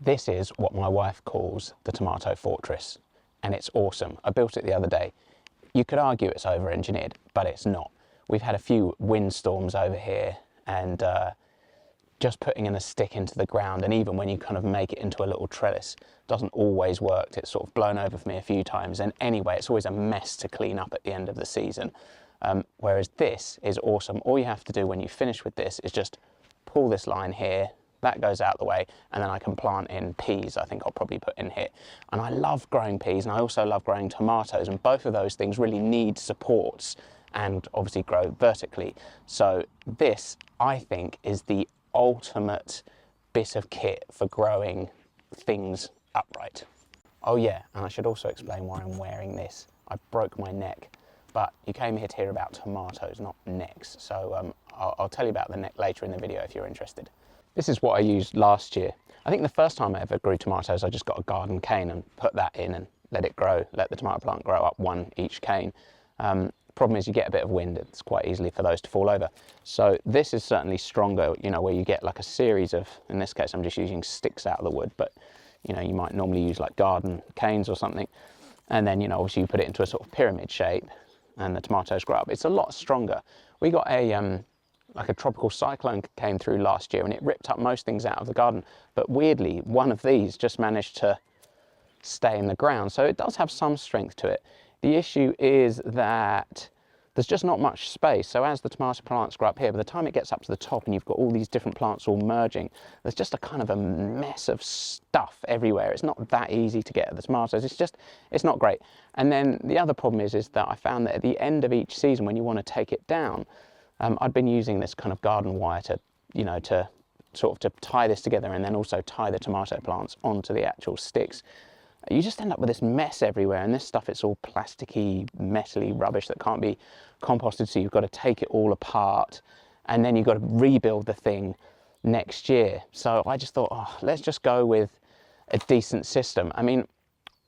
This is what my wife calls the tomato fortress, and it's awesome. I built it the other day. You could argue it's over-engineered, but it's not. We've had a few windstorms over here, and just putting in a stick into the ground, and even when you kind of make it into a little trellis, doesn't always work. It's sort of blown over for me a few times, and anyway, it's always a mess to clean up at the end of the season. Whereas this is awesome. All you have to do when you finish with this is just pull this line here, that goes out the way, and then I can plant in peas. I think I'll probably put in here. And I love growing peas, and I also love growing tomatoes, and both of those things really need supports and obviously grow vertically. So this, I think, is the ultimate bit of kit for growing things upright. Oh yeah, and I should also explain why I'm wearing this. I broke my neck, but you came here to hear about tomatoes, not necks. So I'll tell you about the neck later in the video if you're interested. This is what I used last year. I think the first time I ever grew tomatoes, I just got a garden cane and put that in and let it grow, let the tomato plant grow up one each cane. Problem is you get a bit of wind, it's quite easily for those to fall over. So this is certainly stronger, you know, where you get like a series of, in this case I'm just using sticks out of the wood, but you know, you might normally use like garden canes or something. And then, you know, obviously you put it into a sort of pyramid shape and the tomatoes grow up. It's a lot stronger. We got a, like a tropical cyclone came through last year and it ripped up most things out of the garden. But weirdly, one of these just managed to stay in the ground. So it does have some strength to it. The issue is that there's just not much space. So as the tomato plants grow up here, by the time it gets up to the top and you've got all these different plants all merging, there's just a kind of a mess of stuff everywhere. It's not that easy to get at the tomatoes. It's not great. And then the other problem is that I found that at the end of each season, when you want to take it down, I'd been using this kind of garden wire to, you know, to sort of to tie this together and then also tie the tomato plants onto the actual sticks. You just end up with this mess everywhere, and this stuff, it's all plasticky, metally rubbish that can't be composted, so you've got to take it all apart, and then you've got to rebuild the thing next year. So I just thought, oh, let's just go with a decent system. I mean,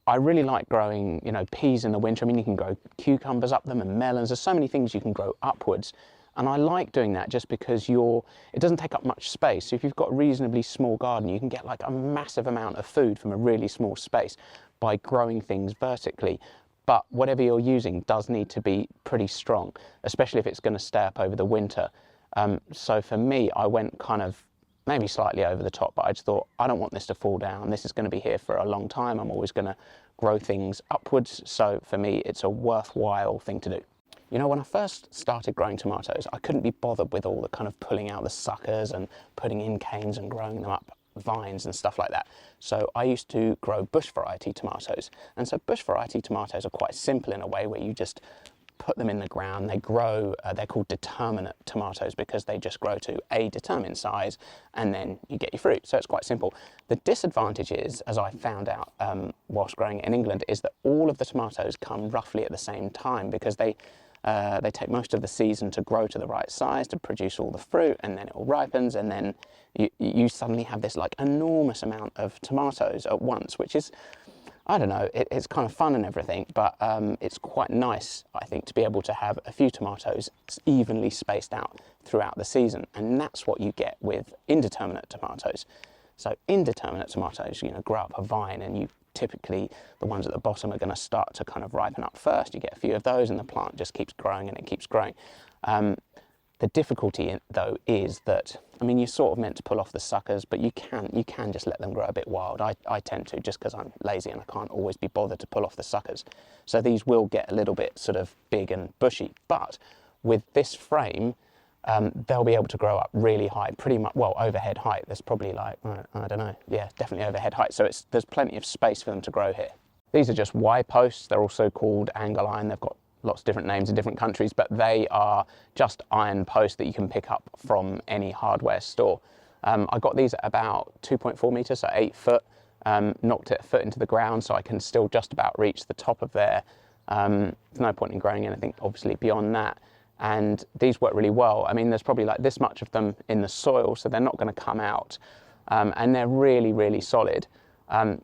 I really like growing, you know, peas in the winter. I mean, you can grow cucumbers up them and melons. There's so many things you can grow upwards. And I like doing that just because it doesn't take up much space. So if you've got a reasonably small garden, you can get like a massive amount of food from a really small space by growing things vertically. But whatever you're using does need to be pretty strong, especially if it's going to stay up over the winter. So for me, I went kind of maybe slightly over the top, but I just thought, I don't want this to fall down. This is going to be here for a long time. I'm always going to grow things upwards. So for me, it's a worthwhile thing to do. You know, when I first started growing tomatoes, I couldn't be bothered with all the kind of pulling out the suckers and putting in canes and growing them up vines and stuff like that. So I used to grow bush variety tomatoes. And so bush variety tomatoes are quite simple in a way where you just put them in the ground, they grow, they're called determinate tomatoes because they just grow to a determined size and then you get your fruit. So it's quite simple. The disadvantage is, as I found out whilst growing in England, is that all of the tomatoes come roughly at the same time because they take most of the season to grow to the right size, to produce all the fruit, and then it all ripens, and then you suddenly have this like enormous amount of tomatoes at once, which is, I don't know, it's kind of fun and everything, but it's quite nice, I think, to be able to have a few tomatoes evenly spaced out throughout the season, and that's what you get with indeterminate tomatoes. So indeterminate tomatoes, you know, grow up a vine, and you typically, the ones at the bottom are going to start to kind of ripen up first. You get a few of those and the plant just keeps growing and it keeps growing. The difficulty though is that, I mean, you're sort of meant to pull off the suckers, but you can just let them grow a bit wild. I tend to, just because I'm lazy and I can't always be bothered to pull off the suckers. So these will get a little bit sort of big and bushy, but with this frame, they'll be able to grow up really high, pretty much, well, overhead height. There's probably like, I don't know, yeah, definitely overhead height. So there's plenty of space for them to grow here. These are just Y posts. They're also called angle iron. They've got lots of different names in different countries, but they are just iron posts that you can pick up from any hardware store. I got these at about 2.4 meters, so 8 foot, knocked it a foot into the ground, so I can still just about reach the top of there. There's no point in growing anything, obviously, beyond that. And these work really well. I mean, there's probably like this much of them in the soil, so they're not going to come out. And they're really, really solid.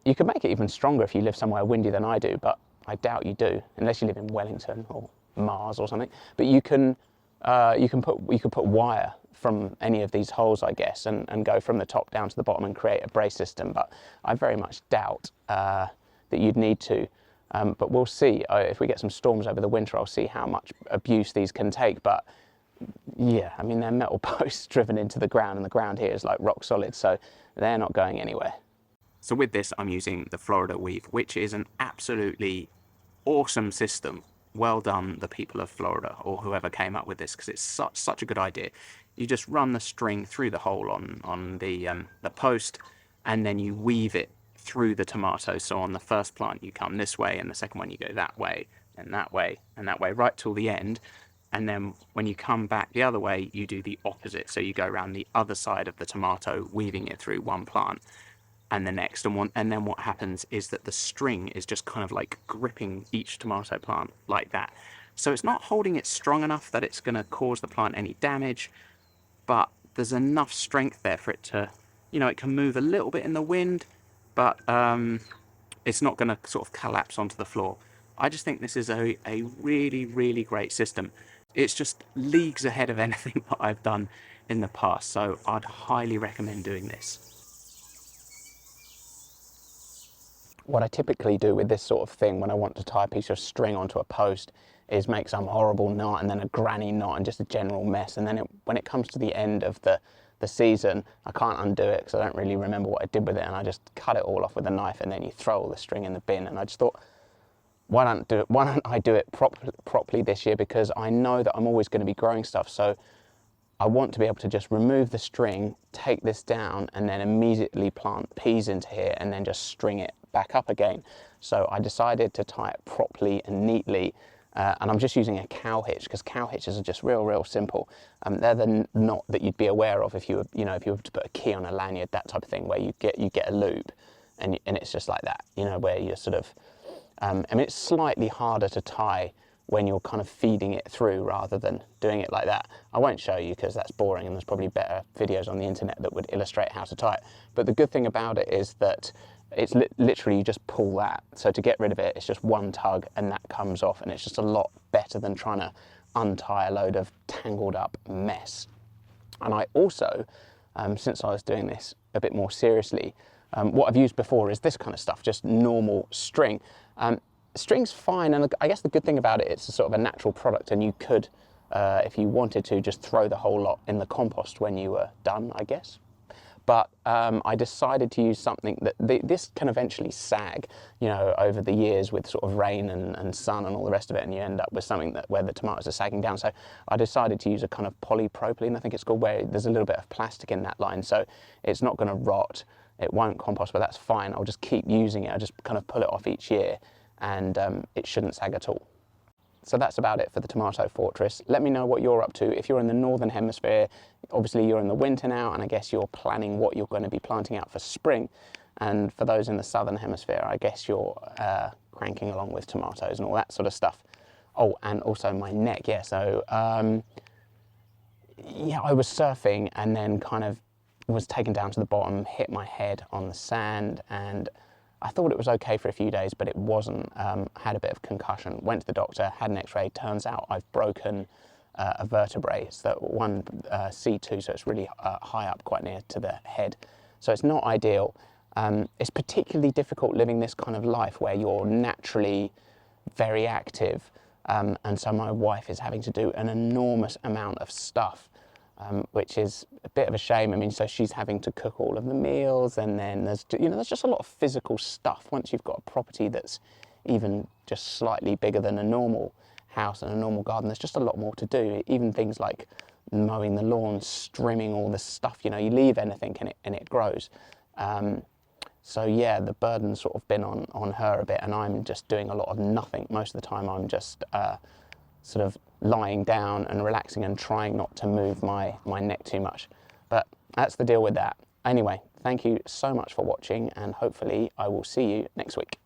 You could make it even stronger if you live somewhere windy than I do, but I doubt you do, unless you live in Wellington or Mars or something. But you could put wire from any of these holes, I guess, and go from the top down to the bottom and create a brace system. But I very much doubt that you'd need to. But we'll see. If we get some storms over the winter, I'll see how much abuse these can take. But yeah, I mean, they're metal posts driven into the ground, and the ground here is like rock solid, so they're not going anywhere. So with this, I'm using the Florida weave, which is an absolutely awesome system. Well done, the people of Florida, or whoever came up with this, because it's such a good idea. You just run the string through the hole on the post, and then you weave it through the tomato. So on the first plant, you come this way, and the second one, you go that way, and that way, and that way, right till the end. And then when you come back the other way, you do the opposite. So you go around the other side of the tomato, weaving it through one plant and the next. And then what happens is that the string is just kind of like gripping each tomato plant like that. So it's not holding it strong enough that it's going to cause the plant any damage, but there's enough strength there for it to, it can move a little bit in the wind, but it's not going to sort of collapse onto the floor. I just think this is a really, really great system. It's just leagues ahead of anything that I've done in the past, so I'd highly recommend doing this. What I typically do with this sort of thing when I want to tie a piece of string onto a post is make some horrible knot and then a granny knot and just a general mess. And then when it comes to the end of the season, I can't undo it because I don't really remember what I did with it, and I just cut it all off with a knife, and then you throw all the string in the bin. And I just thought, why don't I do it properly this year, because I know that I'm always going to be growing stuff. So I want to be able to just remove the string, take this down, and then immediately plant peas into here and then just string it back up again. So I decided to tie it properly and neatly, and I'm just using a cow hitch, because cow hitches are just real simple. They're the knot that you'd be aware of if you were, if you were to put a key on a lanyard, that type of thing, where you get a loop, and it's just like that, where you're sort of. I mean, it's slightly harder to tie when you're kind of feeding it through rather than doing it like that. I won't show you because that's boring, and there's probably better videos on the internet that would illustrate how to tie it. But the good thing about it is that it's literally you just pull that. So to get rid of it, it's just one tug and that comes off, and it's just a lot better than trying to untie a load of tangled up mess. And I also, since I was doing this a bit more seriously, what I've used before is this kind of stuff, just normal string. String's fine, and I guess the good thing about it, it's a sort of a natural product, and you could, if you wanted to, just throw the whole lot in the compost when you were done, I guess. But I decided to use something that this can eventually sag, over the years with sort of rain and sun and all the rest of it, and you end up with something where the tomatoes are sagging down. So I decided to use a kind of polypropylene, I think it's called, where there's a little bit of plastic in that line, so it's not going to rot. It won't compost, but that's fine. I'll just keep using it. I just kind of pull it off each year, and it shouldn't sag at all. So that's about it for the tomato fortress. Let me know what you're up to. If you're in the northern hemisphere, obviously you're in the winter now, and I guess you're planning what you're going to be planting out for spring. And for those in the southern hemisphere, I guess you're cranking along with tomatoes and all that sort of stuff. Oh, and also my neck, yeah. So yeah, I was surfing and then kind of was taken down to the bottom, hit my head on the sand, and I thought it was okay for a few days, but it wasn't. Had a bit of concussion, went to the doctor, had an x-ray. Turns out I've broken a vertebrae, so one C2, so it's really high up, quite near to the head. So it's not ideal. It's particularly difficult living this kind of life where you're naturally very active, and so my wife is having to do an enormous amount of stuff, which is a bit of a shame. I mean, so she's having to cook all of the meals, and then there's just a lot of physical stuff. Once you've got a property that's even just slightly bigger than a normal house and a normal garden, there's just a lot more to do. Even things like mowing the lawn, trimming all the stuff, you leave anything and it grows. So yeah, the burden's sort of been on her a bit, and I'm just doing a lot of nothing. Most of the time I'm just sort of lying down and relaxing and trying not to move my neck too much. But that's the deal with that. Anyway, thank you so much for watching, and hopefully I will see you next week.